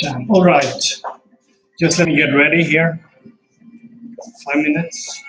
All right, just let me get ready here. 5 minutes.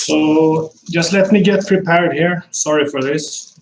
So just let me get prepared here. Sorry for this.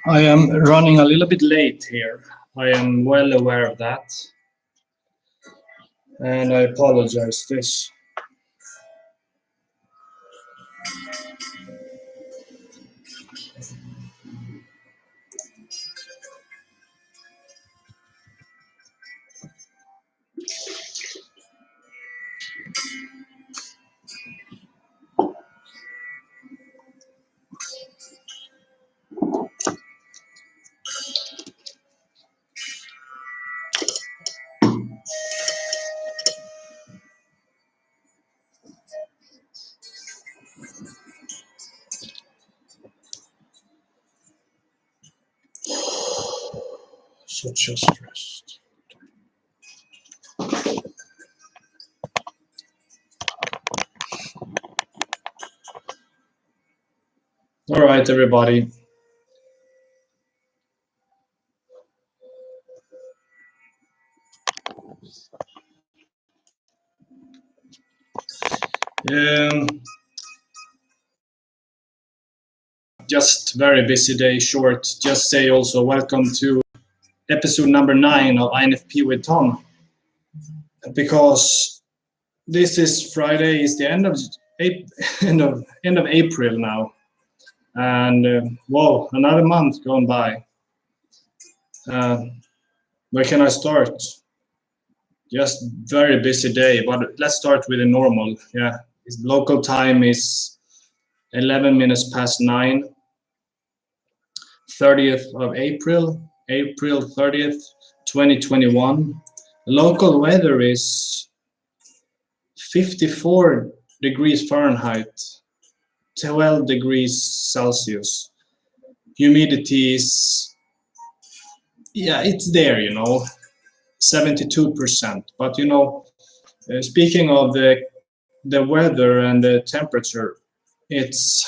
I am running a little bit late here. I am well aware of that. And I apologize for this. such a stress. All right, everybody. Just very busy day, short. Just say also welcome to episode number 9 of INFP with Tom. Because this is Friday, is the end of April now, and whoa, another month gone by. Where can I start? Just very busy day, but let's start with the normal. Yeah, local time is 11 minutes past 9. 30th of April 30th, 2021. Local weather is 54 degrees Fahrenheit, 12 degrees Celsius. Humidity is, yeah, it's there, 72%. But speaking of the weather and the temperature, it's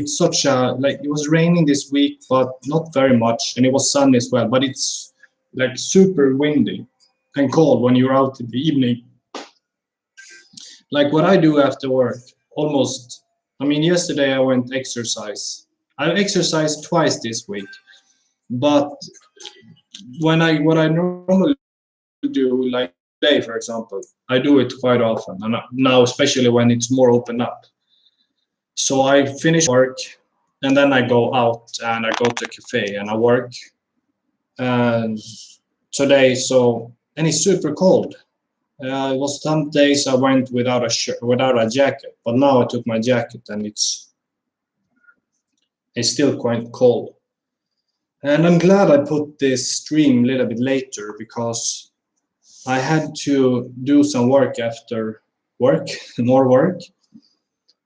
such a, like, it was raining this week, but not very much, and it was sunny as well, but it's like super windy and cold when you're out in the evening. Like what I do after work, almost, yesterday I went exercise. I exercised twice this week, but what I normally do, like today for example, I do it quite often, and now especially when it's more open up. So I finish work and then I go out and I go to a cafe and I work today. And it's super cold. It was some days I went without a shirt, without a jacket, but now I took my jacket and it's still quite cold. And I'm glad I put this stream a little bit later because I had to do some work after work, more work.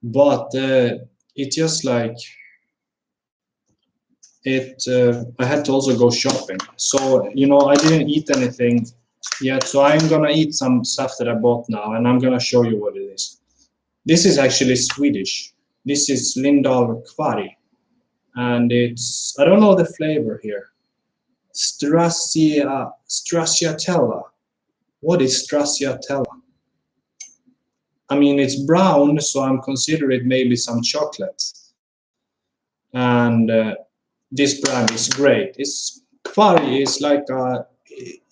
But it just like I had to also go shopping. So I didn't eat anything yet. So I'm gonna eat some stuff that I bought now, and I'm gonna show you what it is. This is actually Swedish. This is Lindal Kvari, and it's, I don't know the flavor here. Stracciatella. What is stracciatella? It's brown, so I'm considering it maybe some chocolate. And this brand is great. Kvari is like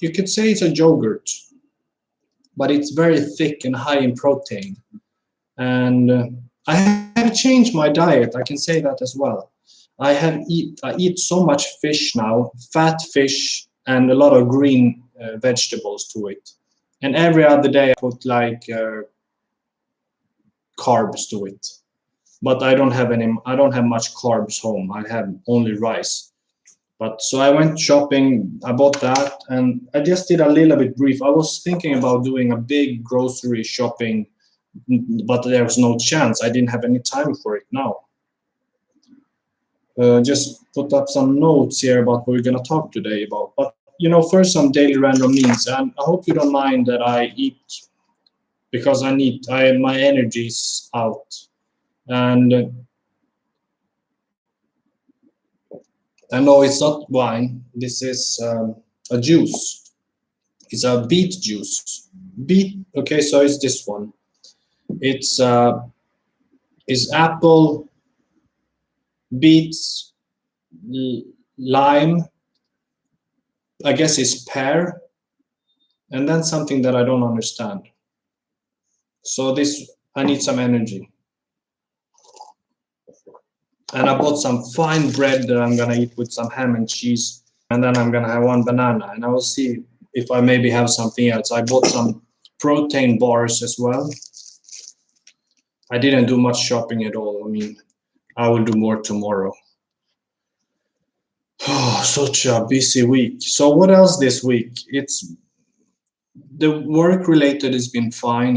you could say it's a yogurt, but it's very thick and high in protein. And I have changed my diet. I can say that as well. I eat so much fish now, fat fish, and a lot of green vegetables to it. And every other day I put like carbs to it. But I don't have much carbs home. I have only rice. But so I went shopping, I bought that, and I just did a little bit brief. I was thinking about doing a big grocery shopping, but there was no chance. I didn't have any time for it now. Just put up some notes here about what we're gonna talk today about. But first some daily random means, and I hope you don't mind that I eat because my energy's out. And I know it's not wine. This is a juice. It's a beet juice. Beet. Okay, so it's this one. It's apple, beets, lime. I guess it's pear, and then something that I don't understand. So I need some energy. And I bought some fine bread that I'm gonna eat with some ham and cheese, and then I'm gonna have one banana, and I will see if I maybe have something else. I bought some protein bars as well. I didn't do much shopping at all. I will do more tomorrow. Oh, such a busy week. So what else this week? It's the work related has been fine,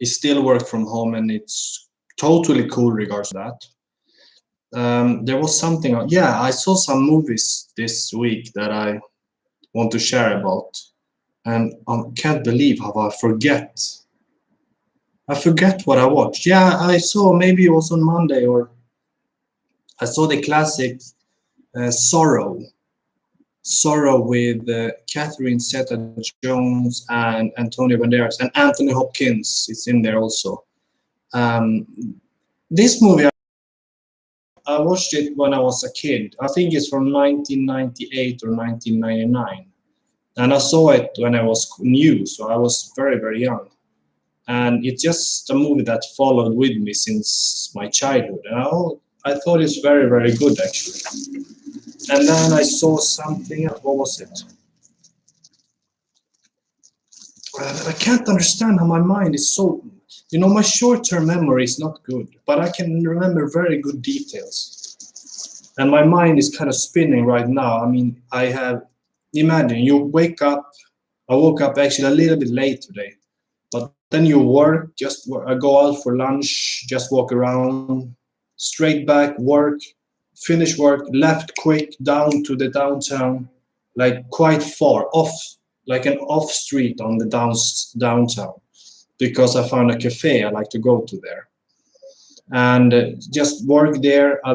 It's still work from home, and it's totally cool regards to that. There was something, I saw some movies this week that want to share about. And I can't believe how I forget. I forget what I watched. Yeah, I saw, maybe it was on Monday, or I saw the classic Sorrow. Sorrow with Catherine Zeta-Jones and Antonio Banderas, and Anthony Hopkins is in there also. Um, this movie, I watched it when I was a kid. I think it's from 1998 or 1999. And I saw it when I was new, so I was very, very young. And it's just a movie that followed with me since my childhood. And I thought it's very, very good, actually. And then I saw something else. What was it? I can't understand how my mind is so. My short-term memory is not good, but I can remember very good details. And my mind is kind of spinning right now. I mean, imagine you wake up. I woke up actually a little bit late today, but then you work, go out for lunch, just walk around, straight back, work, finish work, left quick down to the downtown, like quite far off, like an off street on the downtown, because I found a cafe I like to go to there, and just work there. I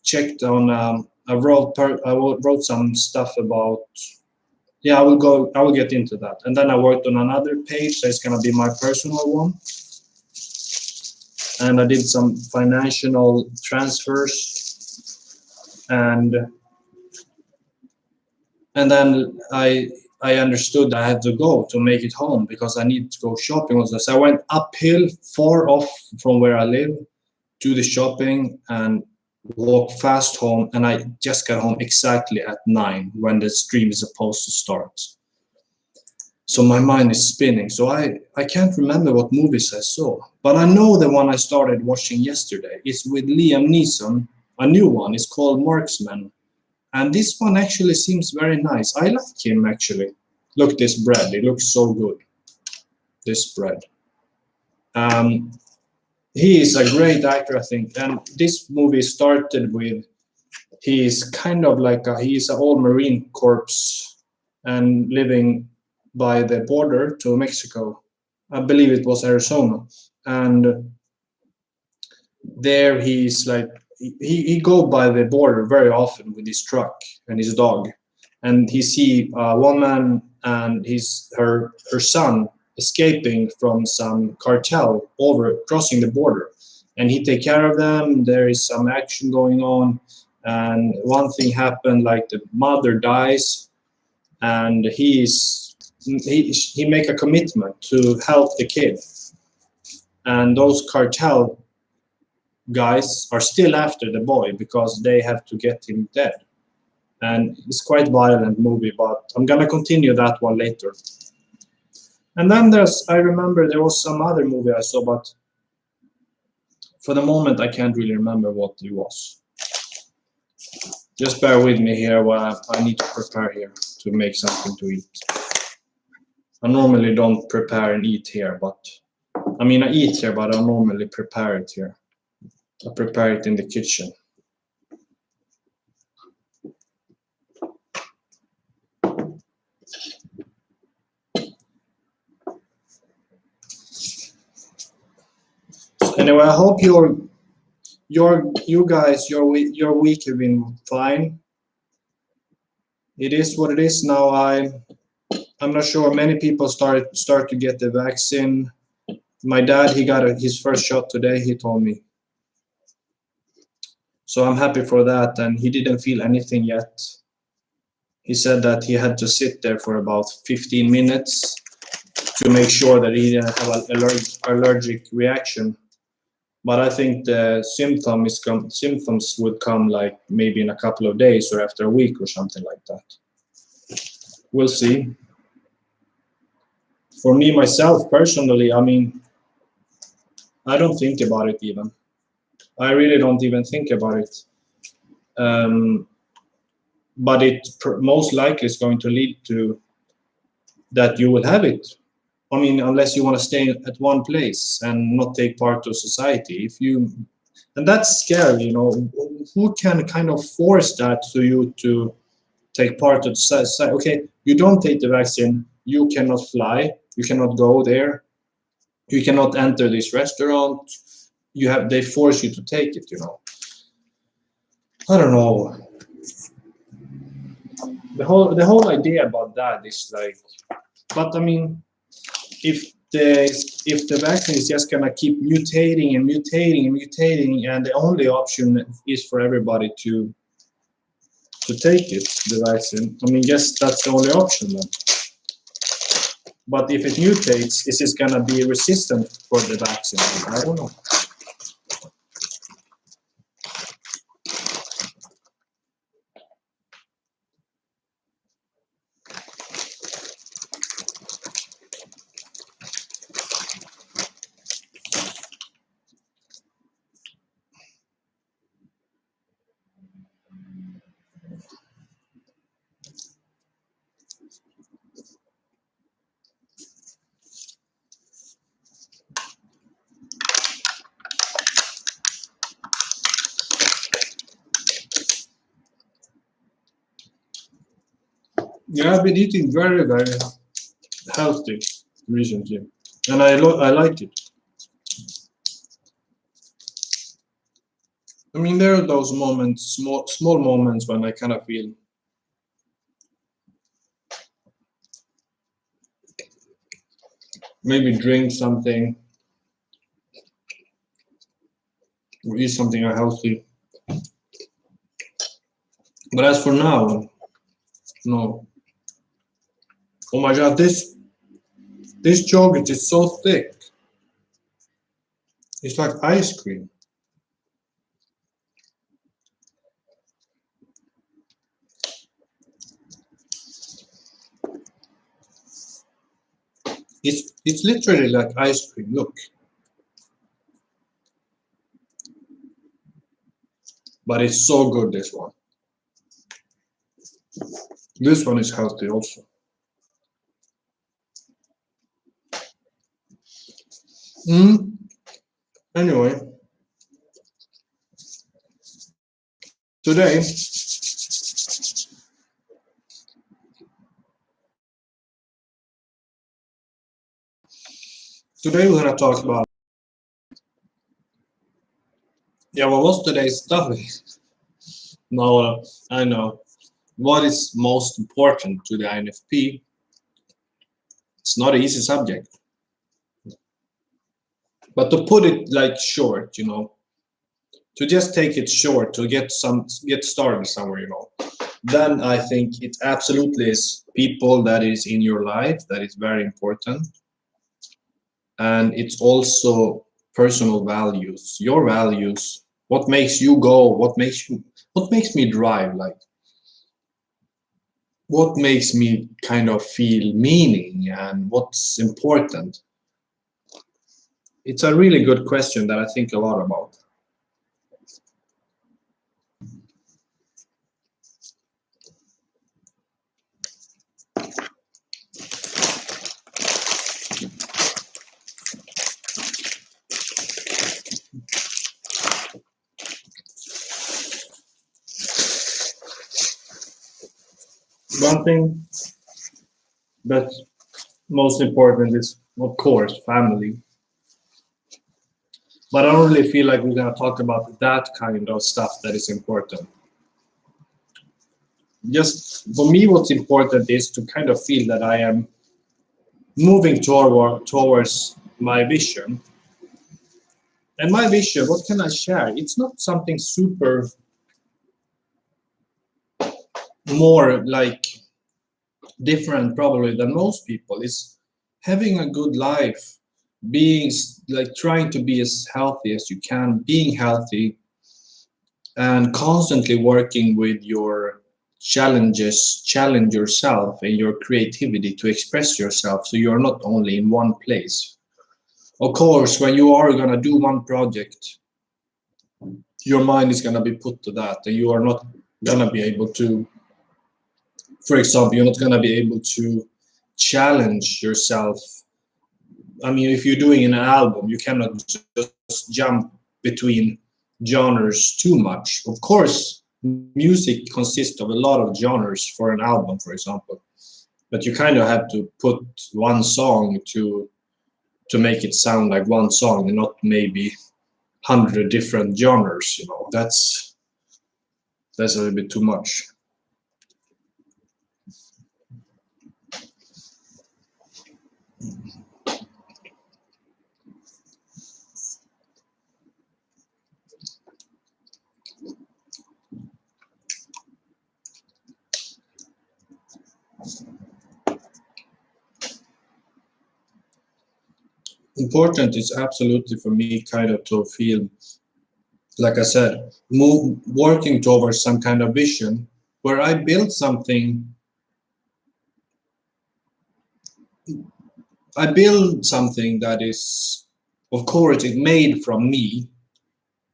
checked on. I wrote some stuff about. Yeah, I will get into that. And then I worked on another page that's gonna be my personal one. And I did some financial transfers, and then I understood I had to go to make it home because I needed to go shopping also. So I went uphill far off from where I live to the shopping and walk fast home, and I just got home exactly at 9 when the stream is supposed to start. So my mind is spinning. So I can't remember what movies I saw, but I know the one I started watching yesterday is with Liam Neeson, a new one. It's called Marksman. And this one actually seems very nice. I like him, actually. Look, this bread. It looks so good. This bread. He is a great actor, I think. And this movie started with, he's kind of like he's an old Marine Corps and living by the border to Mexico. I believe it was Arizona. And there he's like, he go by the border very often with his truck and his dog. And he see a woman and her son escaping from some cartel over crossing the border, and he take care of them. There is some action going on, and one thing happened, like the mother dies, and he make a commitment to help the kid, and those cartel guys are still after the boy because they have to get him dead. And it's quite violent movie, but I'm gonna continue that one later. And then I remember there was some other movie I saw, but for the moment I can't really remember what it was. Just bear with me here while I need to prepare here to make something to eat. I normally don't prepare and eat here, but I eat here, but I normally prepare it here. I prepare it in the kitchen. Anyway, I hope your week have been fine. It is what it is now. I'm not sure. Many people start to get the vaccine. My dad, he got his first shot today. He told me. So I'm happy for that, and he didn't feel anything yet. He said that he had to sit there for about 15 minutes to make sure that he didn't have an allergic reaction. But I think the symptoms would come like maybe in a couple of days or after a week or something like that. We'll see. For me, myself, personally, I don't think about it even. I really don't even think about it. But it most likely is going to lead to that you will have it. Unless you want to stay at one place and not take part of society. And that's scary, Who can kind of force that to you to take part of say, okay, you don't take the vaccine, you cannot fly, you cannot go there, you cannot enter this restaurant, they force you to take it, I don't know. The whole idea about that is like, but I mean, if the vaccine is just gonna keep mutating and mutating and mutating, and the only option is for everybody to take it, the vaccine, I mean, yes, that's the only option then. But if it mutates, is it gonna be resistant for the vaccine? I don't know. Yeah, I've been eating very, very healthy recently, and I like it. I mean, there are those moments, small moments when I kind of feel maybe drink something or eat something unhealthy. But as for now, no. Oh my god, this yogurt is so thick. It's like ice cream. It's literally like ice cream. Look. But it's so good, this one. This one is healthy also. Anyway, today we're gonna talk about, what was today's topic? No, I know. What is most important to the INFP? It's not an easy subject. But to put it like short, to just take it short, to get started somewhere, then I think it absolutely is people that is in your life that is very important. And it's also personal values, your values, what makes you go, what makes me drive, like what makes me kind of feel meaning and what's important. It's a really good question that I think a lot about. One thing that's most important is, of course, family. But I don't really feel like we're going to talk about that kind of stuff that is important. Just for me, what's important is to kind of feel that I am moving towards my vision. And my vision, what can I share? It's not something super more like different probably than most people. It's having a good life, being like trying to be as healthy as you can, being healthy, and constantly working with your challenges, challenge yourself and your creativity to express yourself, so you're not only in one place. Of course, when you are going to do one project, your mind is going to be put to that, and you are not going to be able to, for example, you're not going to be able to challenge yourself. I mean, if you're doing an album, you cannot just jump between genres too much. Of course, music consists of a lot of genres for an album, for example, but you kind of have to put one song to make it sound like one song and not maybe 100 different genres. That's a little bit too much. Important is absolutely for me kind of to feel, like I said, working towards some kind of vision where I build something. I build something that is, of course, it's made from me,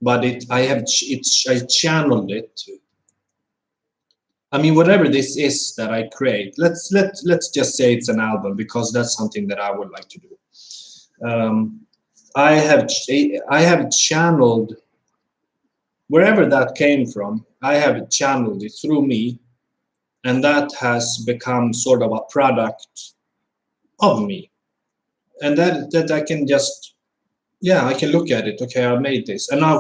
but I channeled it. I mean, whatever this is that I create, let's just say it's an album because that's something that I would like to do. I have channeled wherever that came from. I have channeled it through me, and that has become sort of a product of me. And that I can just, yeah, I can look at it. Okay, I made this, and now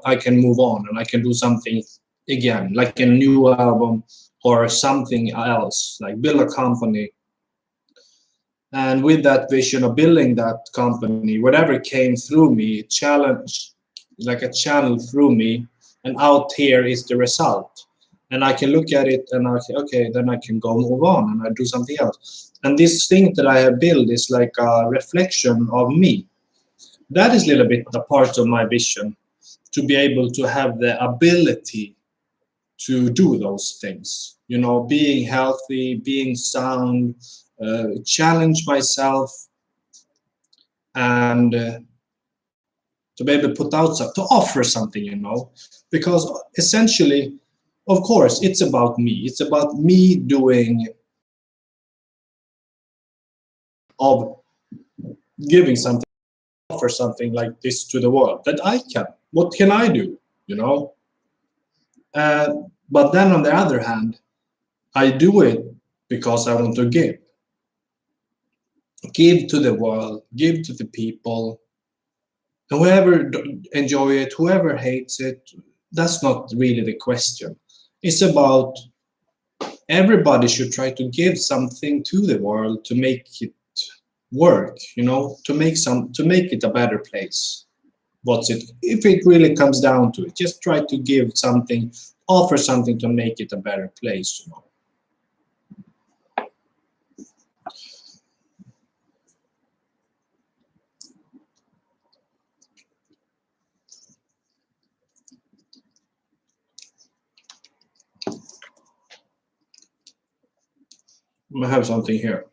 I can move on and I can do something again, like a new album or something else, like build a company. And with that vision of building that company, whatever came through me, challenge, like a channel through me, and out here is the result. And I can look at it and I say, okay, then I can go move on and I do something else. And this thing that I have built is like a reflection of me. That is a little bit the part of my vision, to be able to have the ability to do those things. Being healthy, being sound, challenge myself, and to be able to put out to offer something. Because essentially, of course, it's about me. It's about me doing of giving something, offer something like this to the world that I can. What can I do? You know. But then on the other hand, I do it because I want to give to the world, give to the people. And whoever enjoy it, whoever hates it, that's not really the question. It's about everybody should try to give something to the world to make it work, to make it a better place. What's it? If it really comes down to it, just try to give something, offer something to make it a better place. I have something here.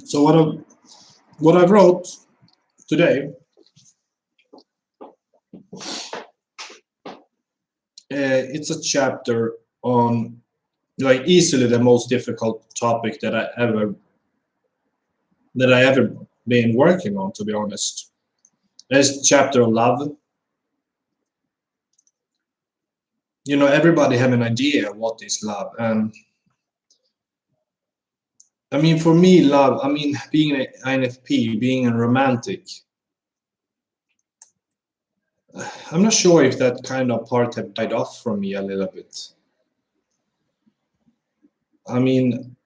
So what I wrote today, it's a chapter on, like, easily the most difficult topic that I ever been working on, to be honest. There's a chapter on love. Everybody have an idea what is love, and I mean, for me, love, I mean, being an INFP, being a romantic, I'm not sure if that kind of part have died off from me a little bit. I mean,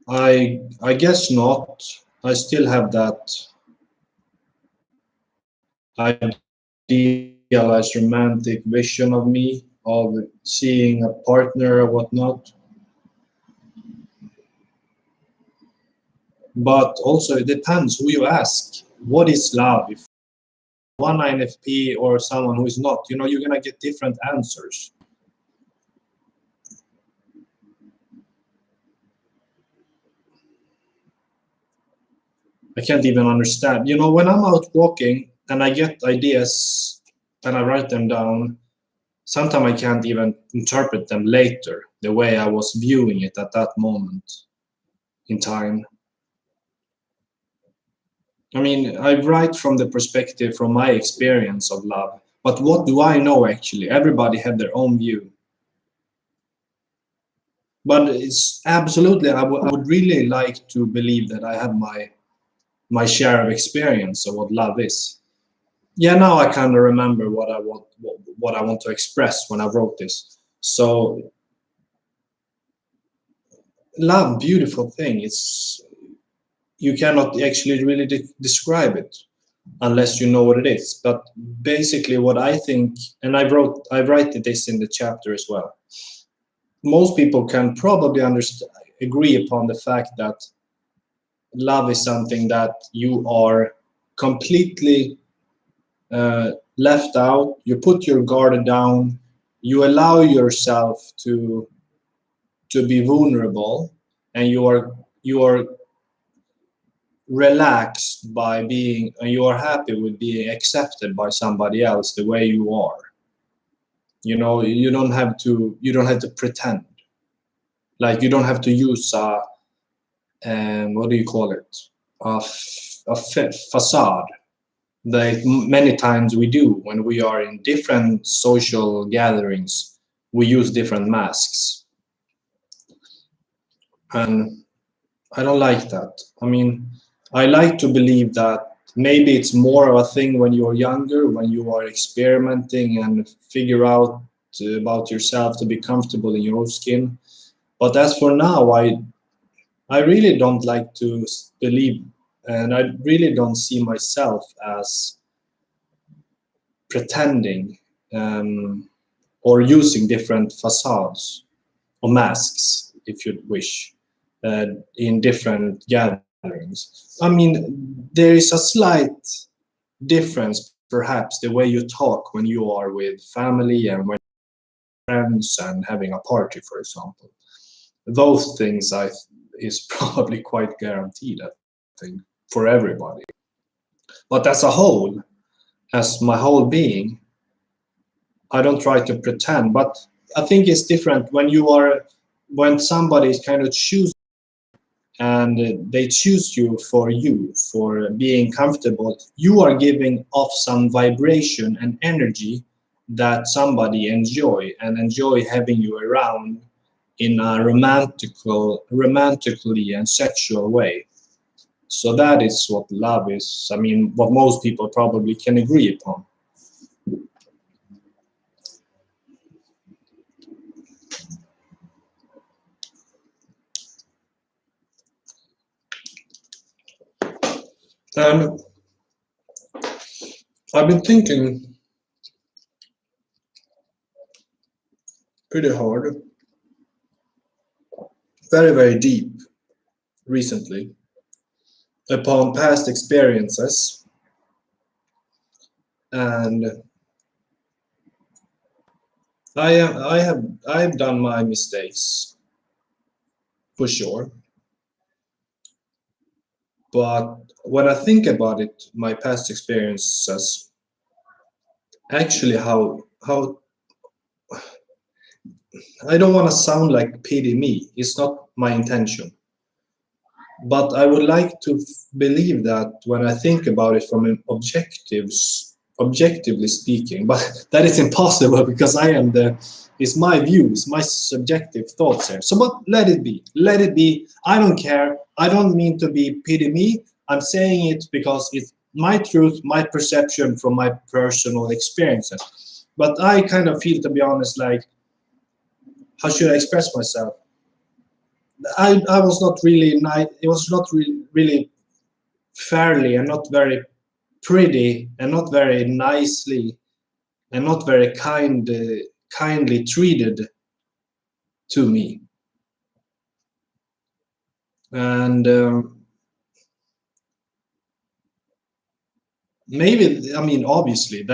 I guess not. I still have that idealized romantic vision of me, of seeing a partner or whatnot. But also it depends who you ask. What is love? If one INFP or someone who is not, you're gonna get different answers. I can't even understand. When I'm out walking and I get ideas and I write them down, sometimes I can't even interpret them later the way I was viewing it at that moment. in time. I mean, I write from the perspective, from my experience of love. But what do I know actually? Everybody had their own view. But it's absolutely, I would really like to believe that I have my share of experience of what love is. Yeah, now I kind of remember what I want to express when I wrote this. So, love, beautiful thing. It's you cannot actually really describe it unless you know what it is. But basically, what I think, and I write this in the chapter as well. Most people can probably agree upon the fact that love is something that you are completely left out. You put your guard down. You allow yourself to be vulnerable, and you are relaxed by being, and you are happy with being accepted by somebody else the way you are. You know, you don't have to pretend. Like, you don't have to use what do you call it, facade that many times we do when we are in different social gatherings. We use different masks, and I don't like that. I mean, I like to believe that maybe it's more of a thing when you're younger, when you are experimenting and figure out about yourself to be comfortable in your own skin. But as for now, I really don't like to believe, and I really don't see myself as pretending, or using different facades or masks, if you wish, in different gatherings. I mean, there is a slight difference, perhaps, the way you talk when you are with family and when friends and having a party, for example. Those things is probably quite guaranteed, I think, for everybody. But as a whole, as my whole being, I don't try to pretend. But I think it's different when somebody is kind of choosing, and they choose you for being comfortable. You are giving off some vibration and energy that somebody enjoy having you around in a romantically and sexual way. So that is what love is. I mean, what most people probably can agree upon. And I've been thinking pretty hard, very, very deep recently, upon past experiences. And I've done my mistakes, for sure. But when I think about it, my past experiences, actually, how I don't want to sound like pity me. It's not my intention. But I would like to believe that when I think about it from an objectively speaking, but that is impossible because it's my view, it's my subjective thoughts here. So, but let it be. Let it be. I don't care. I don't mean to be pity me. I'm saying it because it's my truth, my perception from my personal experiences. But I kind of feel, to be honest, like, how should I express myself? I was not really nice. It was not really fairly, and not very pretty, and not very nicely, and not very kindly treated to me. And maybe, I mean, obviously,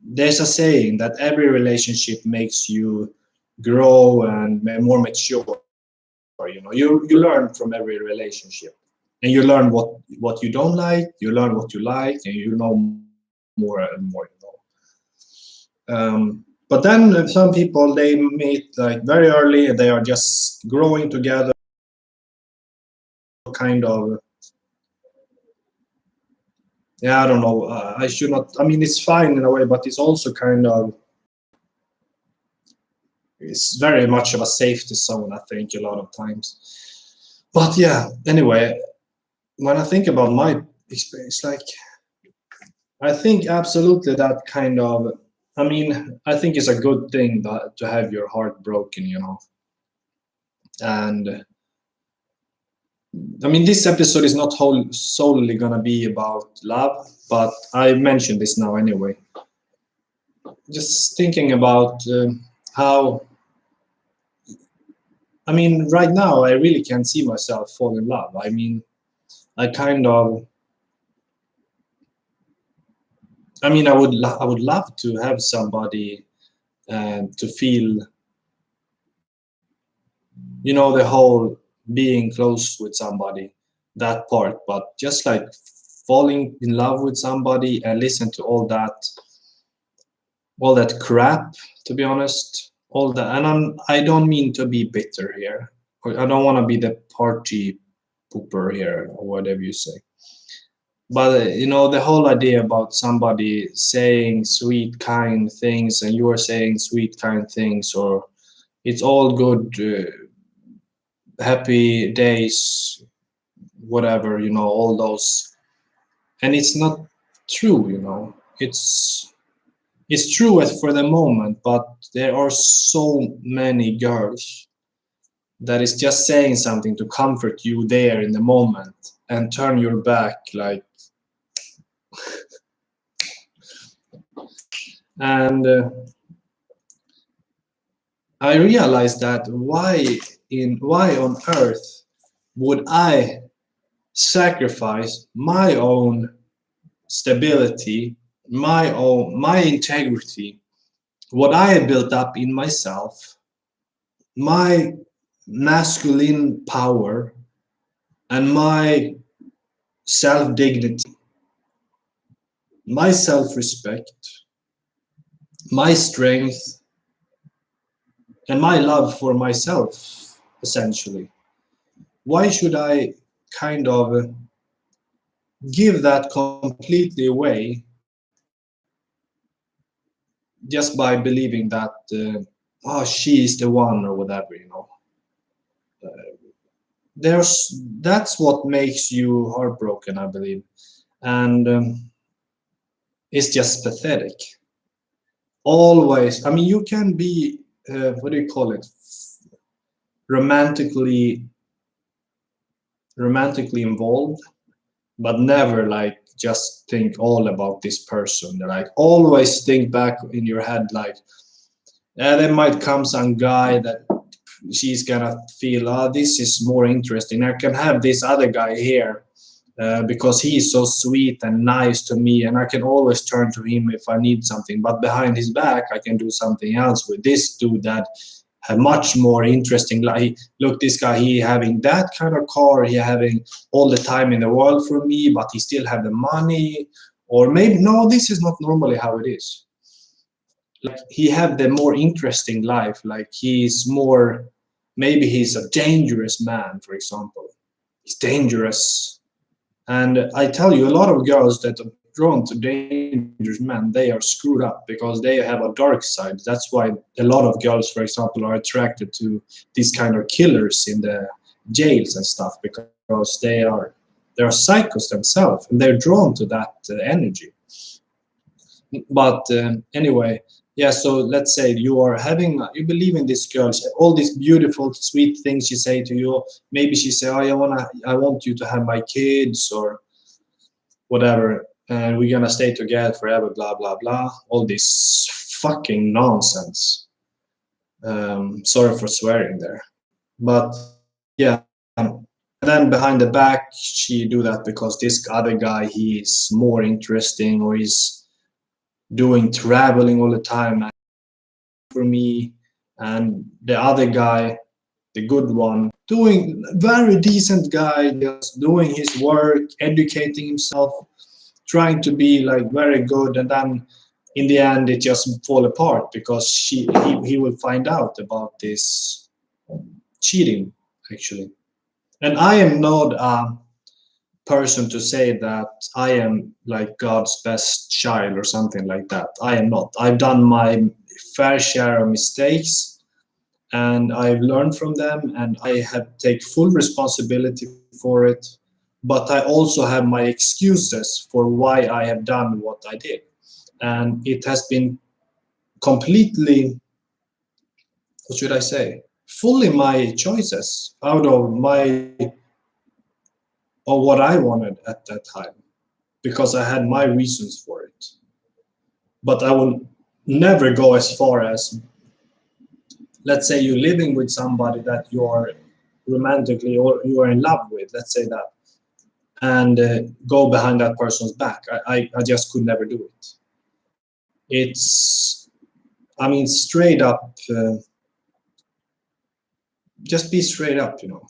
there's a saying that every relationship makes you grow and more mature. You learn from every relationship, and you learn what you don't like, you learn what you like, and you know more and more. But then some people, they meet like very early, and they are just growing together, kind of, yeah, I don't know, I should not, I mean, it's fine in a way, but it's also kind of, it's very much of a safety zone, I think, a lot of times. But yeah, anyway, when I think about my experience, like, I think absolutely that kind of, I mean, I think it's a good thing that, to have your heart broken, you know. And I mean, this episode is not solely gonna be about love, but I mentioned this now anyway. Just thinking about how, I mean, right now I really can't see myself fall in love. I mean, I kind of, I mean, I would love to have somebody to feel, you know, the whole being close with somebody, that part. But just like falling in love with somebody and listen to all that crap, to be honest, all that. And I don't mean to be bitter here, or I don't want to be the party pooper here, or whatever you say. But you know, the whole idea about somebody saying sweet, kind things, and you are saying sweet, kind things, or it's all good, happy days, whatever, you know, all those, and it's not true, you know. It's true for the moment, but there are so many girls that is just saying something to comfort you there in the moment and turn your back, like, and I realized that why on earth would I sacrifice my own stability, my integrity, what I had built up in myself, my masculine power, and my self dignity, my self respect, my strength, and my love for myself, essentially. Why should I kind of give that completely away just by believing that, oh, she is the one or whatever, you know? That's what makes you heartbroken, I believe. And it's just pathetic. Always, I mean, you can be, what do you call it? Romantically involved, but never like just think all about this person. Like always think back in your head, like, there might come some guy that she's gonna feel, oh, this is more interesting. I can have this other guy here because he's so sweet and nice to me, and I can always turn to him if I need something. But behind his back, I can do something else with this dude that have much more interesting. Like, look, this guy, he having that kind of car, he having all the time in the world for me, but he still have the money. Or maybe no, this is not normally how it is. Like he have the more interesting life. Like he's more, maybe he's a dangerous man, for example. He's dangerous. And I tell you, a lot of girls that are drawn to dangerous men, they are screwed up because they have a dark side. That's why a lot of girls, for example, are attracted to these kind of killers in the jails and stuff, because they are psychos themselves and they're drawn to that energy. But anyway, yeah. So let's say you believe in this girl, all these beautiful, sweet things she say to you. Maybe she say, "Oh, I want you to have my kids or whatever, and we're gonna stay together forever." Blah blah blah. All this fucking nonsense. Sorry for swearing there, but yeah. And then behind the back, she do that because this other guy, he's more interesting, or he's doing traveling all the time for me, and the other guy, the good one, doing very decent guy, just doing his work, educating himself, trying to be like very good, and then in the end it just fall apart because he will find out about this cheating, actually. And I am not a person to say that I am like God's best child or something like that. I am not. I've done my fair share of mistakes and I've learned from them and I have take full responsibility for it. But I also have my excuses for why I have done what I did. And it has been completely, what should I say, fully my choices out of my of what I wanted at that time because I had my reasons for it. But I will never go as far as, let's say you're living with somebody that you are romantically or you are in love with, let's say that, and go behind that person's back. I just could never do it. It's, I mean, straight up, just be straight up, you know.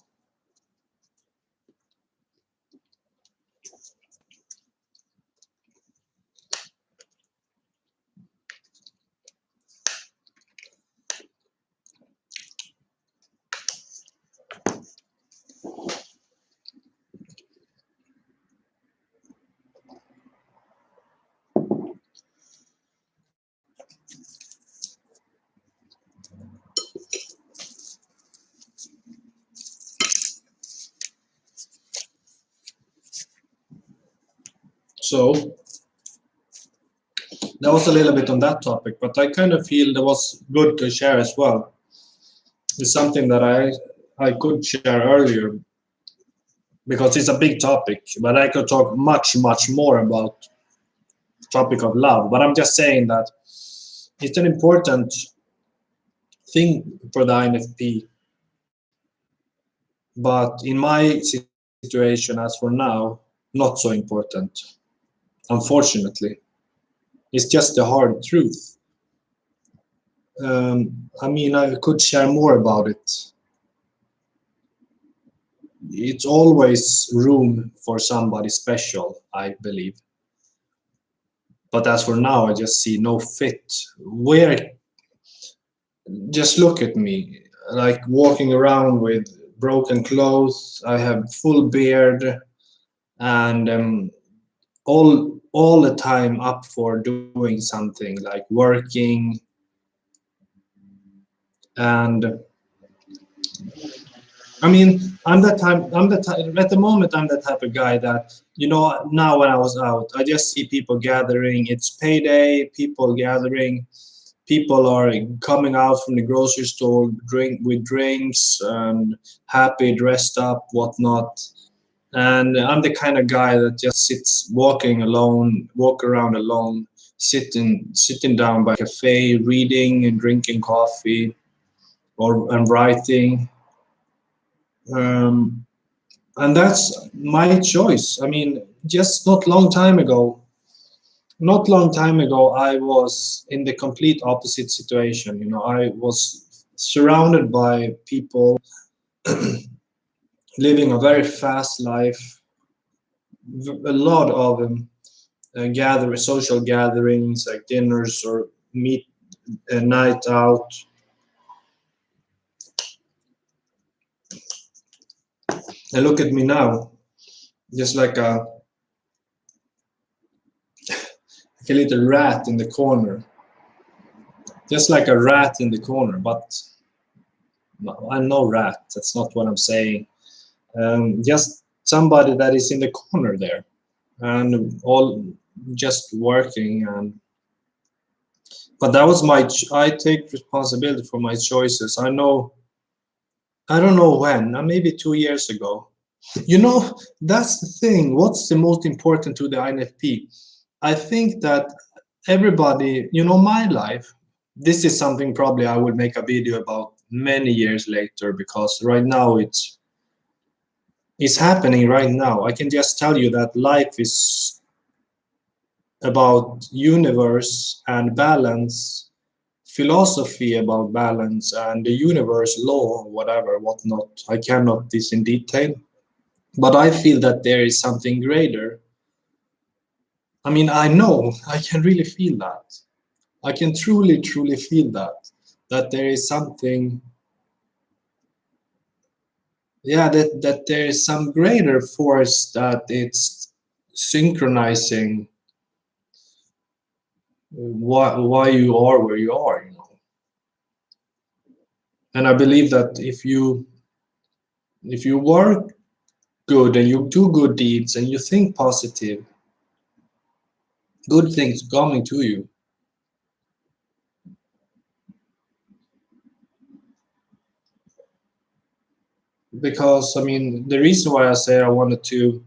So that was a little bit on that topic, but I kind of feel that was good to share as well. It's something that I could share earlier because it's a big topic, but I could talk much more about topic of love. But I'm just saying that it's an important thing for the INFP. But in my situation, as for now, not so important. Unfortunately, it's just the hard truth. I mean, I could share more about it. It's always room for somebody special, I believe. But as for now, I just see no fit. Where, just look at me, like walking around with broken clothes. I have full beard and all the time up for doing something like working and I mean, I'm the type, at the moment, I'm the type of guy that, you know, now when I was out, I just see people gathering. It's payday, people gathering. People are coming out from the grocery store, drink with drinks and happy, dressed up, whatnot. And I'm the kind of guy that just sits walking alone, walk around alone, sitting down by a cafe, reading and drinking coffee, or and writing. Um, and that's my choice. I mean, just not long time ago, I was in the complete opposite situation. You know, I was surrounded by people living a very fast life, a lot of social gatherings like dinners or meet a night out. And look at me now, just like a little rat in the corner, just like a rat in the corner. But no, I'm no rat. That's not what I'm saying. Just somebody that is in the corner there, and all just working. And but that was I take responsibility for my choices. I know. I don't know when. Maybe 2 years ago. You know, that's the thing. What's the most important to the INFP? I think that everybody, you know, my life, this is something probably I will make a video about many years later because right now it's happening right now. I can just tell you that life is about universe and balance, philosophy about balance and the universe law, whatever, whatnot. I cannot this in detail, but I feel that there is something greater. I mean, I know, I can really feel that. I can truly feel that there is something yeah, that there is some greater force that it's synchronizing why you are where you are, you know. And I believe that if you work good and you do good deeds and you think positive, good things coming to you. Because I mean, the reason why I say I wanted to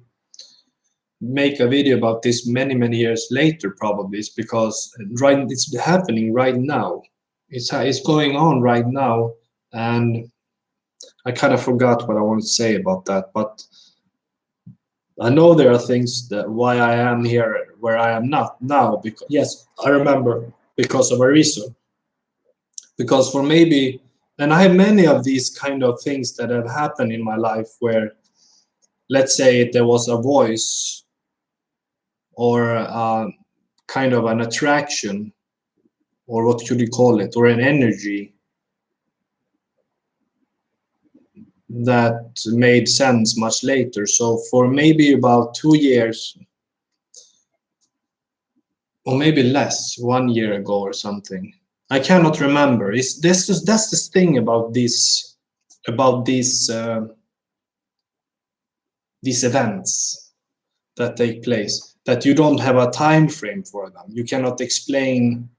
make a video about this many years later probably is because it's happening right now. It's going on right now, and I kind of forgot what I wanted to say about that. But I know there are things that why I am here where I am not now. Because yes, I remember because of a reason. Because for maybe, and I have many of these kind of things that have happened in my life where, let's say, there was a voice or kind of an attraction, or what should you call it, or an energy that made sense much later. So for maybe about 2 years, or maybe less, 1 year ago or something, I cannot remember. It's this is that's the thing about these events that take place, that you don't have a time frame for them. You cannot explain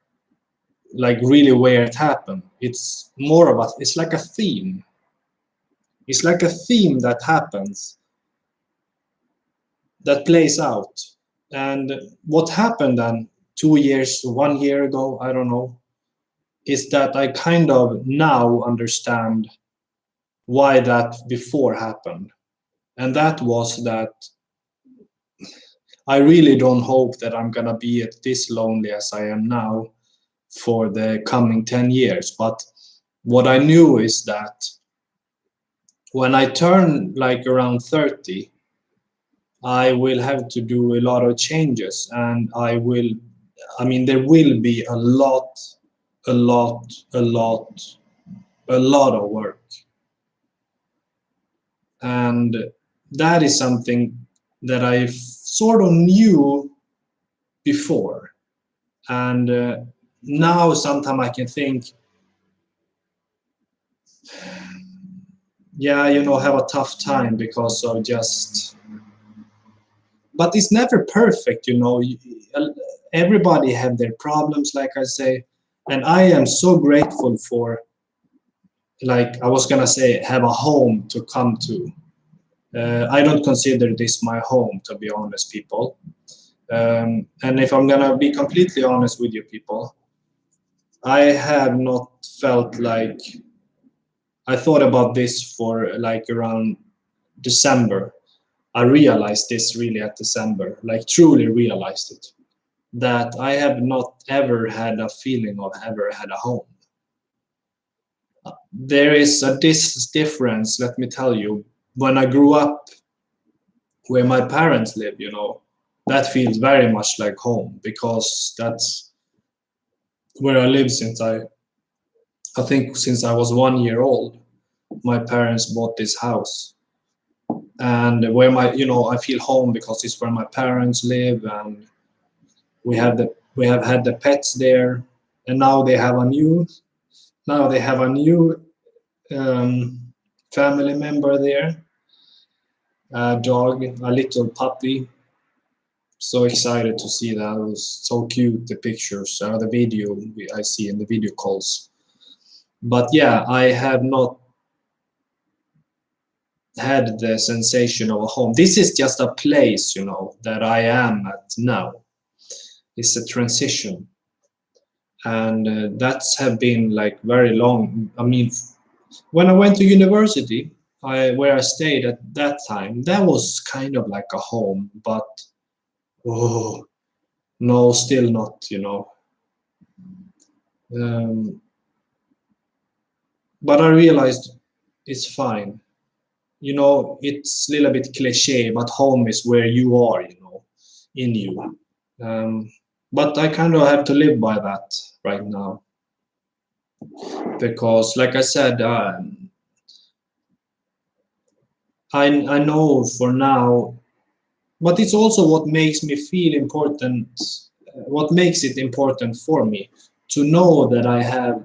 like really where it happened. It's more of a, it's like a theme. It's like a theme that happens, that plays out. And what happened then 2 years, 1 year ago, I don't know, is that I kind of now understand why that before happened. And that was that I really don't hope that I'm gonna be at this lonely as I am now for the coming 10 years. But what I knew is that when I turn like around 30, I will have to do a lot of changes, and I mean, there will be a lot, a lot, a lot of work. And that is something that I sort of knew before. And now sometimes I can think, yeah, you know, have a tough time because of just, but it's never perfect, you know. Everybody have their problems, like I say, and I am so grateful for, like I was gonna say, have a home to come to. I don't consider this my home, to be honest, people. And if I'm gonna be completely honest with you, people, I have not felt like, I thought about this for like around December. I realized this really at December, like truly realized it, that I have not ever had a feeling of ever had a home. There is a this difference, let me tell you. When I grew up where my parents live, you know, that feels very much like home, because that's where I live since I think since I was 1 year old. My parents bought this house, and where my, you know, I feel home because it's where my parents live, and we have had the pets there, and now they have a new um, family member there, a dog, a little puppy. So excited to see that. It was so cute, the pictures, the video I see in the video calls. But yeah, I have not had the sensation of a home. This is just a place, you know, that I am at now. It's a transition, and that's have been like very long. I mean, when I went to university, where I stayed at that time, that was kind of like a home, but oh no, still not, you know. Um, but I realized it's fine. You know, it's a little bit cliche, but home is where you are, you know, in you. Um, but I kind of have to live by that right now, because, like I said, I know for now, but it's also what makes me feel important, what makes it important for me to know that I have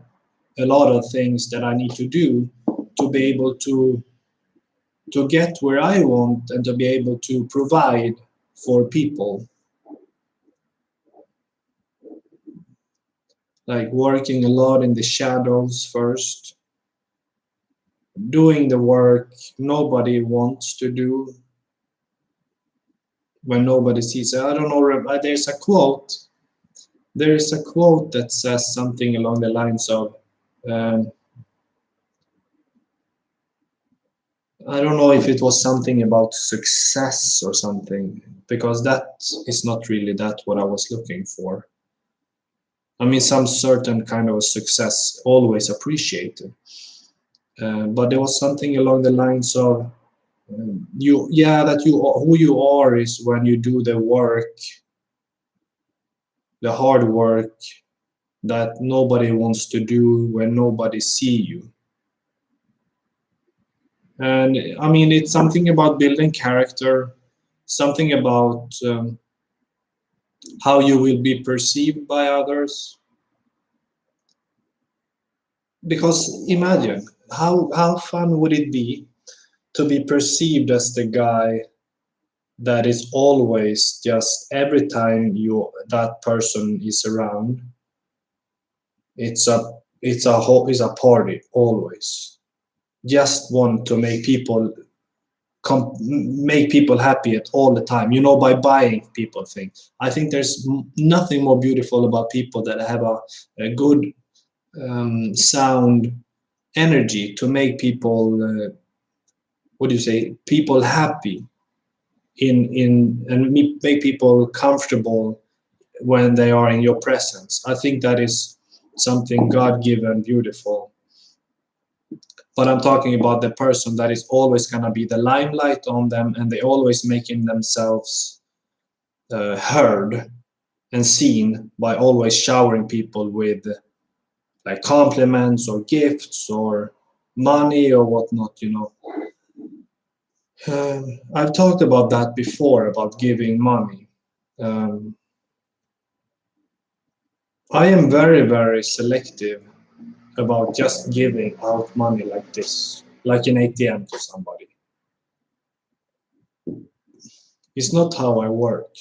a lot of things that I need to do to be able to get where I want and to be able to provide for people, like working a lot in the shadows first, doing the work nobody wants to do when nobody sees it. I don't know, there's a quote that says something along the lines of, um, I don't know if it was something about success or something, because that is not really that what I was looking for. I mean, some certain kind of success always appreciated, but there was something along the lines of, that you who you are is when you do the work, the hard work that nobody wants to do when nobody see you. And I mean, it's something about building character, something about how you will be perceived by others. Because imagine how fun would it be to be perceived as the guy that is always, just every time that person is around, it's a party always. Just want to make people happy at all the time, by buying people things. I think there's nothing more beautiful about people that have a good sound energy to make people, what do you say, people happy in and make people comfortable when they are in your presence. I think that is something God-given beautiful. But I'm talking about the person that is always gonna be the limelight on them, and they always making themselves heard and seen by always showering people with like compliments or gifts or money or whatnot. I've talked about that before, about giving money. Um, I am very, very selective about just giving out money like this, like an ATM to somebody. It's not how I work.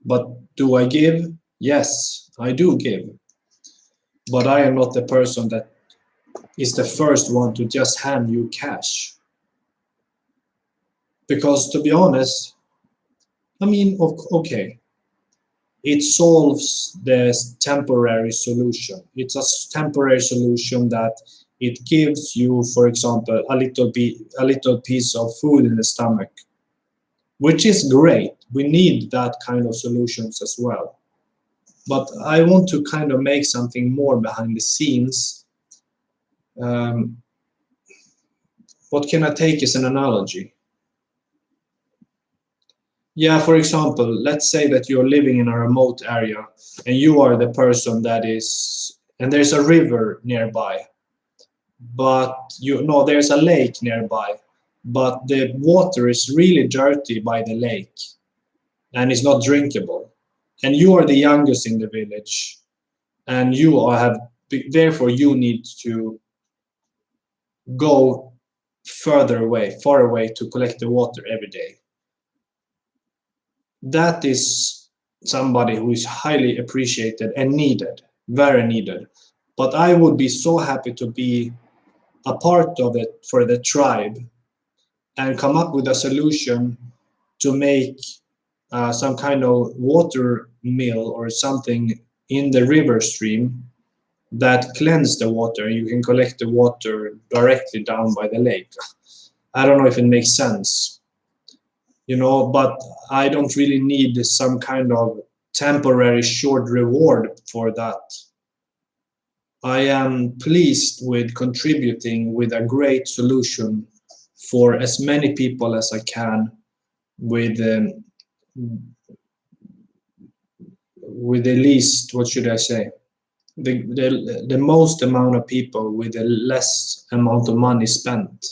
But do I give? Yes, I do give. But I am not the person that is the first one to just hand you cash. Because to be honest, I mean, okay, it solves the temporary solution. It's a temporary solution that it gives you, for example, a little piece of food in the stomach, which is great. We need that kind of solutions as well. But I want to kind of make something more behind the scenes. Um, what can I take as an analogy? Yeah, for example, let's say that you're living in a remote area and you are the person that is, and there's a river nearby, but there's a lake nearby, but the water is really dirty by the lake and is not drinkable. And you are the youngest in the village, and therefore you need to go far away to collect the water every day. That is somebody who is highly appreciated and needed, very needed. But I would be so happy to be a part of it for the tribe and come up with a solution to make some kind of water mill or something in the river stream that cleanse the water. You can collect the water directly down by the lake. I don't know if it makes sense, but I don't really need some kind of temporary short reward for that. I am pleased with contributing with a great solution for as many people as I can with the least, what should I say? the most amount of people with the less amount of money spent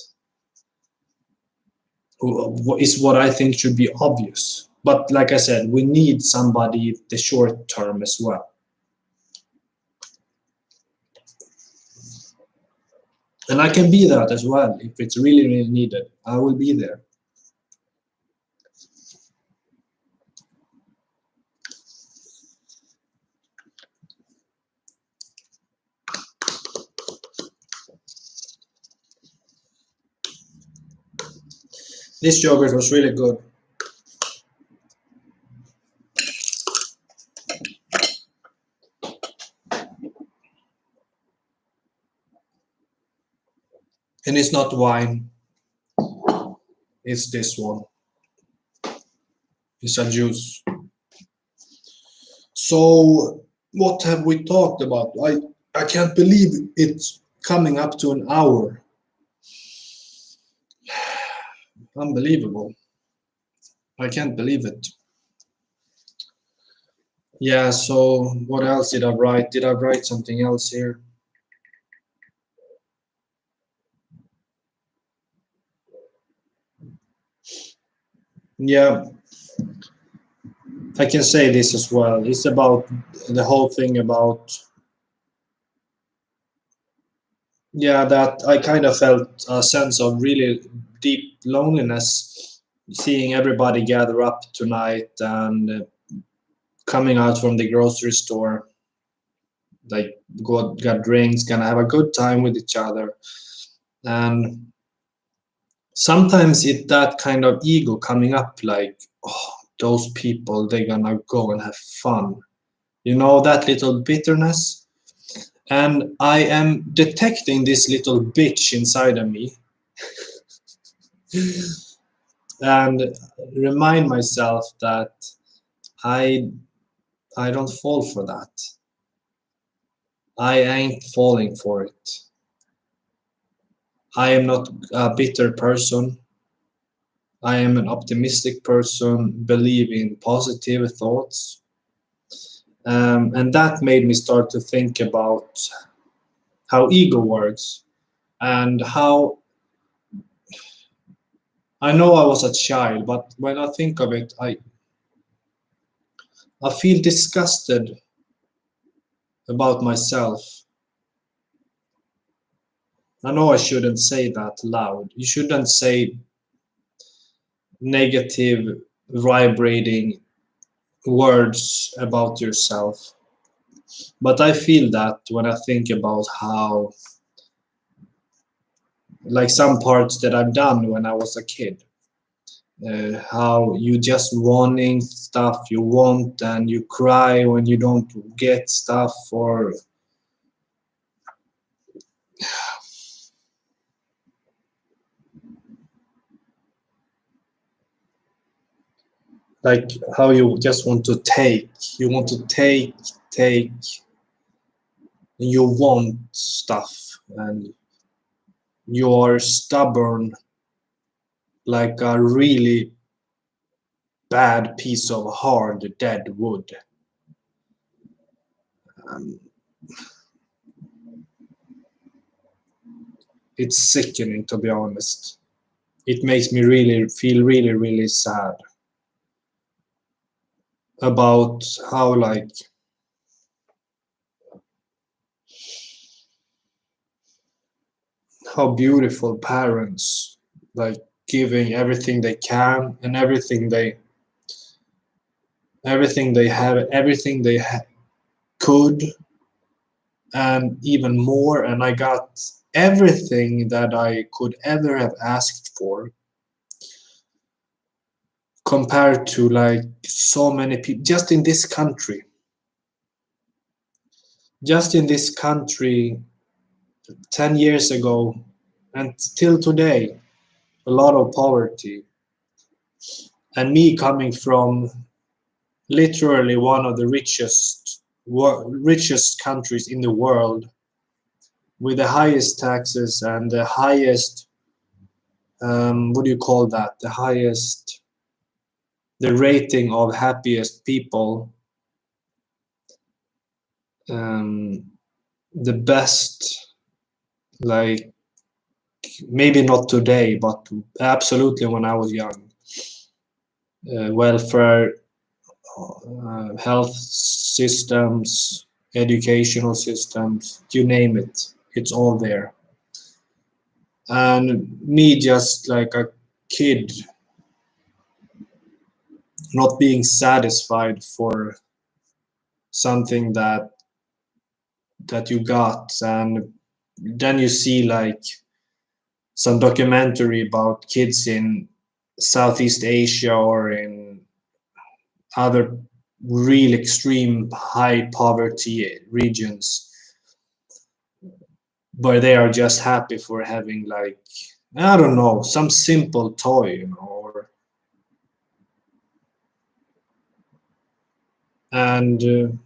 is what I think should be obvious. But like I said, we need somebody the short term as well. And I can be that as well. If it's really, really needed, I will be there. This yogurt was really good. And it's not wine, it's this one. It's a juice. So, what have we talked about? I can't believe it's coming up to an hour. Unbelievable. I can't believe it. Yeah, so what else did I write? Did I write something else here? Yeah, I can say this as well. It's about the whole thing about, yeah, that I kind of felt a sense of really deep loneliness seeing everybody gather up tonight and coming out from the grocery store, like got drinks, gonna have a good time with each other. And sometimes it that kind of ego coming up like, oh, those people, they're gonna go and have fun. You know, that little bitterness. And I am detecting this little bitch inside of me and remind myself that I I don't fall for that. I ain't falling for it. I am not a bitter person. I am an optimistic person, believe in positive thoughts. And that made me start to think about how ego works and how I know I was a child, but when I think of it, I feel disgusted about myself. I know I shouldn't say that loud. You shouldn't say negative, vibrating words about yourself. But I feel that when I think about how, like some parts that I've done when I was a kid, how you just wanting stuff you want and you cry when you don't get stuff, or like how you just want to take, you want to take, and you want stuff and you are stubborn like a really bad piece of hard dead wood. um, it's sickening, to be honest. It makes me really feel really, really sad about how, like, how beautiful parents, like, giving everything they can and everything they have, everything they could, and even more. And I got everything that I could ever have asked for, compared to like so many people just in this country 10 years ago, and still today, a lot of poverty. And me coming from literally one of the richest countries in the world, with the highest taxes and the highest, what do you call that, the rating of happiest people, um, the best, like maybe not today, but absolutely when I was young. Welfare, health systems, educational systems, you name it, it's all there. And me, just like a kid, not being satisfied for something that you got, and then you see like some documentary about kids in Southeast Asia or in other real extreme high poverty regions where they are just happy for having, like, I don't know, some simple toy, or and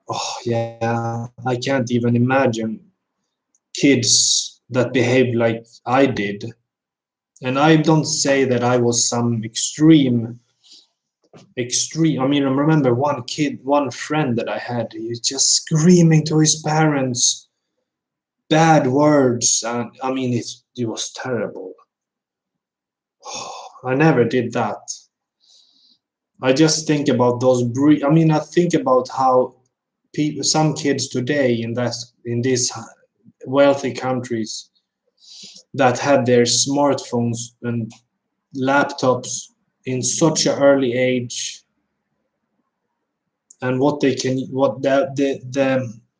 oh yeah, I can't even imagine kids that behave like I did. And I don't say that I was some extreme. I mean, I remember one kid, one friend that I had, he was just screaming to his parents bad words, and I mean, it was terrible. I never did that. I just think about those I mean, I think about how people, some kids today in these wealthy countries that had their smartphones and laptops in such an early age, and what the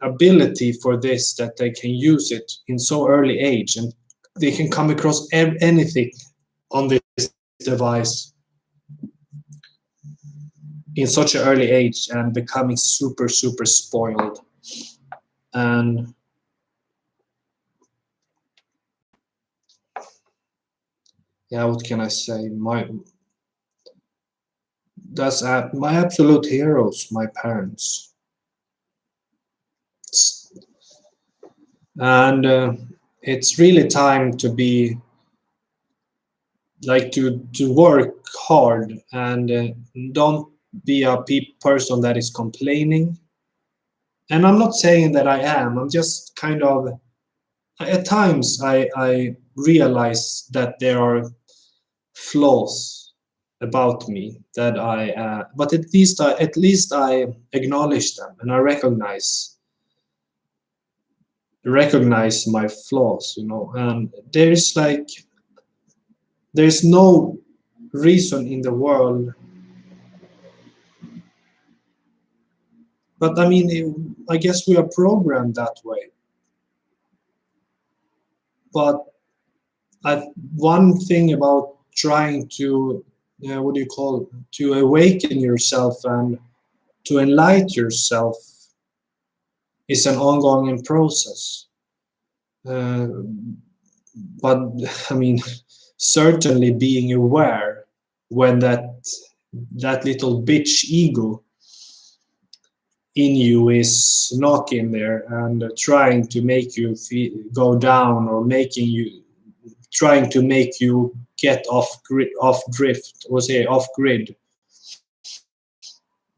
ability for this, that they can use it in so early age, and they can come across anything on this device in such an early age, and becoming super spoiled. And yeah, what can I say, my absolute heroes, my parents. And it's really time to be like to work hard, and don't be a person that is complaining. And I'm not saying that I am, I'm just kind of, at times I realize that there are flaws about me that but at least I acknowledge them, and I recognize my flaws, and there's no reason in the world. But I mean, I guess we are programmed that way. But one thing about trying to, what do you call it, to awaken yourself and to enlighten yourself is an ongoing process. Uh, but I mean, certainly being aware when that little bitch ego in you is knocking there and trying to make you go down, or trying to make you get off drift, or say off grid.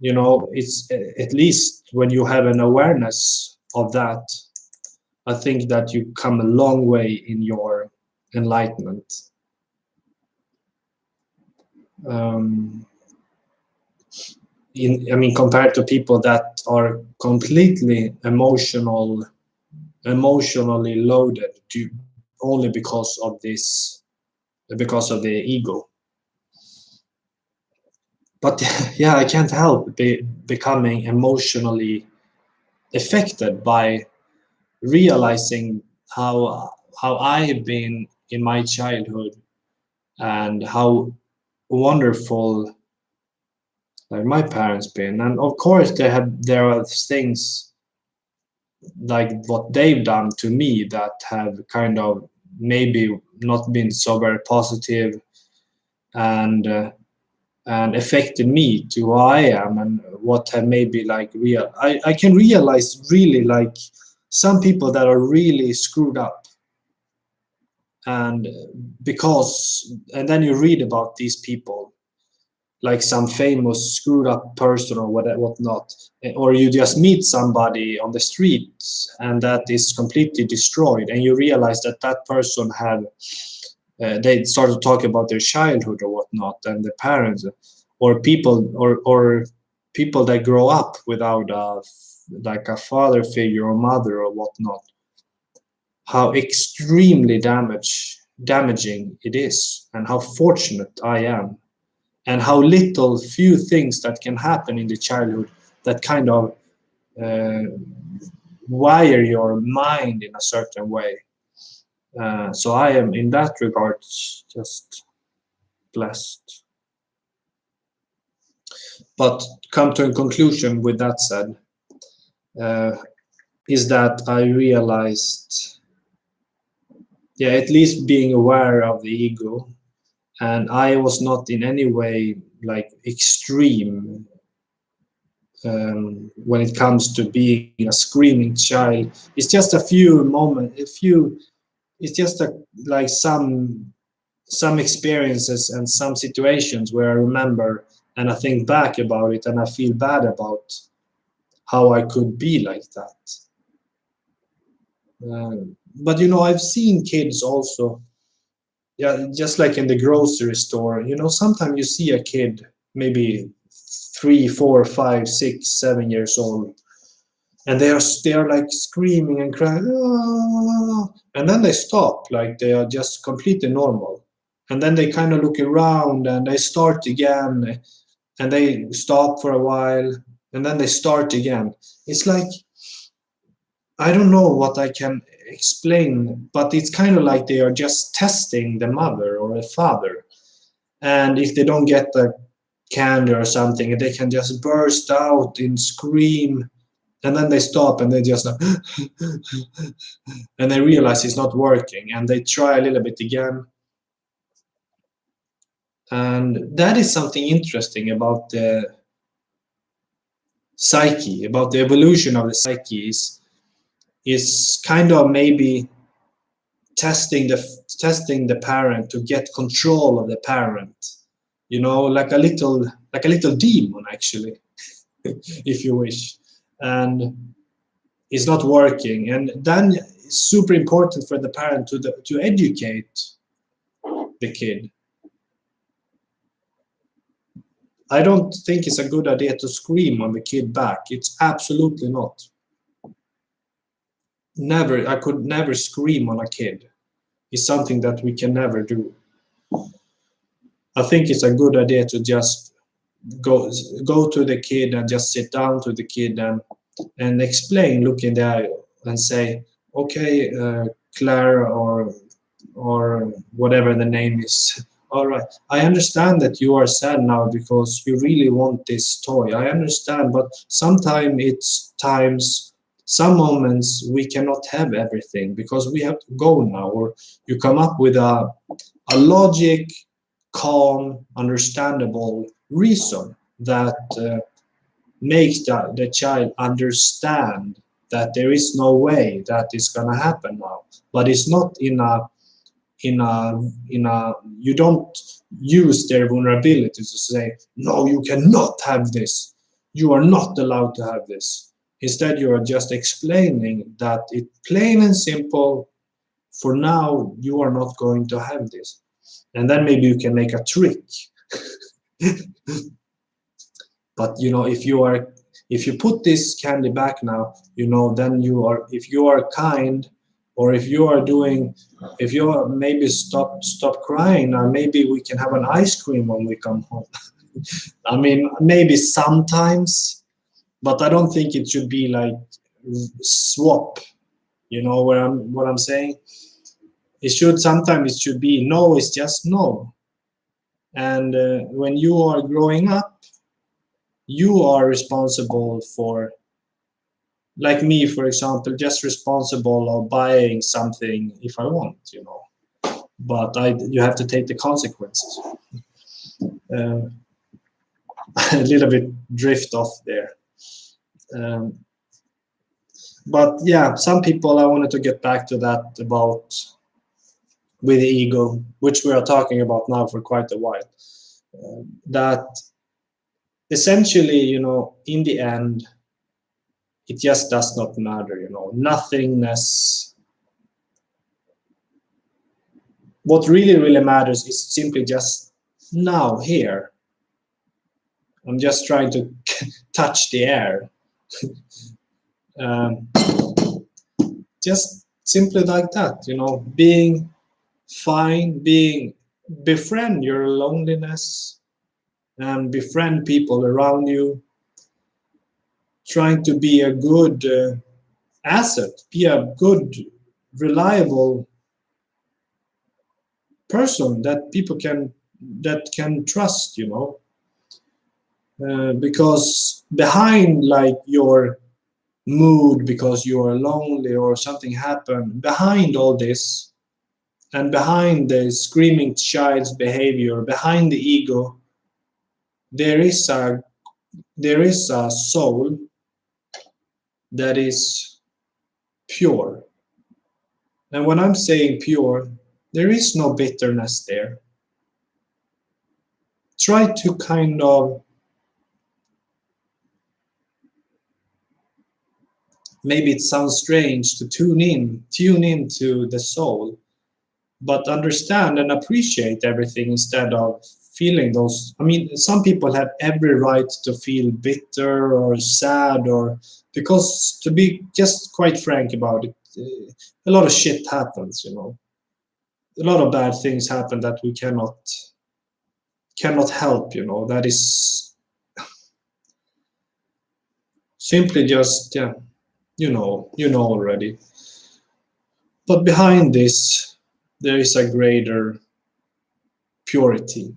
It's at least when you have an awareness of that, I think that you come a long way in your enlightenment. Um, I mean, compared to people that are completely emotionally loaded only because of the ego. But yeah, I can't help becoming emotionally affected by realizing how I have been in my childhood, and how wonderful, like, my parents been. And of course there are things like what they've done to me that have kind of maybe not been so very positive, and and affected me to who I am, and what have maybe like I can realize really, like, some people that are really screwed up, and and then you read about these people, like some famous screwed up person or whatnot, or you just meet somebody on the street and that is completely destroyed, and you realize that that person had they started to talk about their childhood or whatnot and their parents, or people that grow up without like a father figure or mother or whatnot, how extremely damaging it is, and how fortunate I am, and how little few things that can happen in the childhood that kind of uh, wire your mind in a certain way. So I am in that regard just blessed. But come to a conclusion with that said, uh, is that I realized, yeah, at least being aware of the ego, and I was not in any way like extreme when it comes to being a screaming child. It's just a few moments, it's just like some experiences and some situations where I remember and I think back about it and I feel bad about how I could be like that. But I've seen kids also, yeah, just like in the grocery store. Sometimes you see a kid, maybe 3, 4, 5, 6, 7 years old, and they are like screaming and crying, "Ah," and then they stop, like they are just completely normal, and then they kind of look around and they start again, and they stop for a while, and then they start again. It's like, I don't know what I can explain, but it's kind of like they are just testing the mother or the father. And if they don't get the candy or something, they can just burst out in scream, and then they stop and they just like, and they realize it's not working, and they try a little bit again. And that is something interesting about the psyche, about the evolution of the psyche, is kind of maybe testing the parent to get control of the parent, like a little demon actually, if you wish. And it's not working, and then it's super important for the parent to educate the kid. I don't think it's a good idea to scream on the kid back. It's absolutely not. Never, I could never scream on a kid. It's something that we can never do. I think it's a good idea to just go to the kid and just sit down to the kid and explain, look in the eye and say, okay, Claire, or whatever the name is. All right, I understand that you are sad now because you really want this toy. I understand, but some moments we cannot have everything because we have to go now. Or you come up with a logic, calm, understandable reason that makes the child understand that there is no way that is going to happen now. But it's not in a you don't use their vulnerability to say, no, you cannot have this, you are not allowed to have this. Instead, you are just explaining that it plain and simple, for now you are not going to have this. And then maybe you can make a trick. But if you put this candy back now, then if you are kind, or if you are maybe stop crying, or maybe we can have an ice cream when we come home. I mean, maybe sometimes, but I don't think it should be like swap. What I'm saying? Sometimes it should be no, it's just no. And when you are growing up, you are responsible for, like me, for example, just responsible of buying something if I want, but you have to take the consequences. uh, a little bit drift off there. um, but yeah, some people, I wanted to get back to that about with the ego, which we are talking about now for quite a while, that essentially, in the end, it just does not matter, nothingness. What really, really matters is simply just now, here. I'm just trying to touch the air. Um, just simply like that, being fine, befriend your loneliness and befriend people around you, trying to be a good asset, be a good, reliable person that people can trust, because behind like your mood because you are lonely or something happened, behind all this and behind the screaming child's behavior, behind the ego, there is a soul that is pure. And when I'm saying pure, there is no bitterness there. Try to kind of, maybe it sounds strange to tune in to the soul, but understand and appreciate everything instead of feeling those. I mean, some people have every right to feel bitter or sad, or because, to be just quite frank about it, a lot of shit happens, a lot of bad things happen that we cannot help, that is simply just, yeah, already. But behind this, there is a greater purity.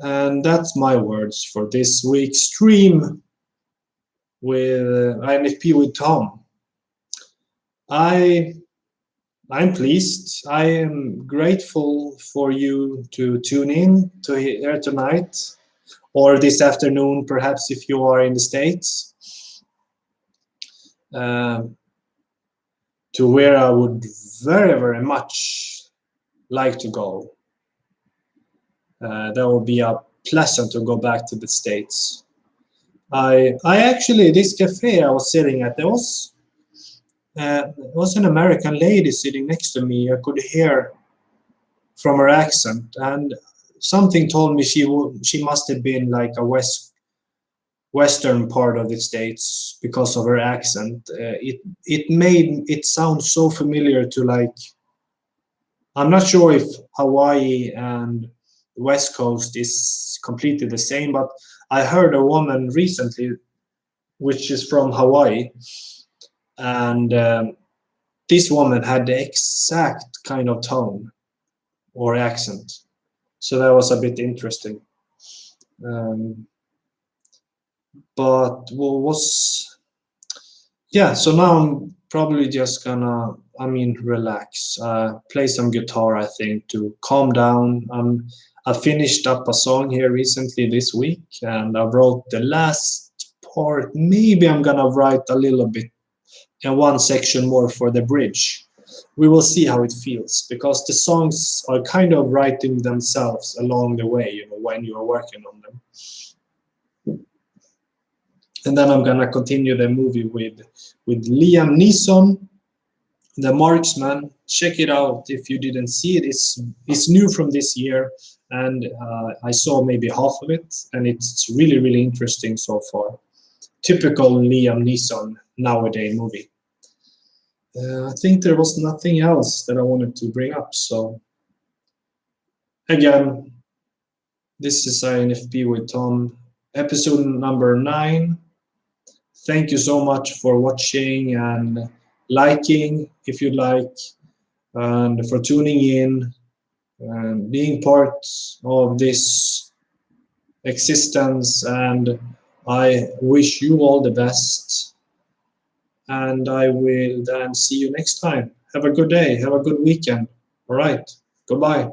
And that's my words for this week's stream with INFP with Tom. I'm pleased. I am grateful for you to tune in to here tonight, or this afternoon, perhaps if you are in the States, to where I would very, very much like to go. That would be a pleasant to go back to the States. I actually, this cafe I was sitting at, there was an American lady sitting next to me. I could hear from her accent, and something told me she must have been like a western part of the States because of her accent. It made it sound so familiar to, like, I'm not sure if Hawaii and the West Coast is completely the same, but I heard a woman recently, which is from Hawaii, and this woman had the exact kind of tone or accent. So that was a bit interesting. But what was, yeah, so now I'm probably just gonna, relax, play some guitar, I think, to calm down. I finished up a song here recently this week, and I wrote the last part. Maybe I'm gonna write a little bit and one section more for the bridge. We will see how it feels, because the songs are kind of writing themselves along the way, when you are working on them. And then I'm gonna continue the movie with Liam Neeson, The Marksman. Check it out if you didn't see it. It's new from this year, and I saw maybe half of it, and it's really, really interesting so far. Typical Liam Neeson nowadays movie. I think there was nothing else that I wanted to bring up. So again, this is INFP with Tom, episode number 9. Thank you so much for watching and liking if you like, and for tuning in and being part of this existence. And I wish you all the best. And I will then see you next time. Have a good day. Have a good weekend. All right. Goodbye.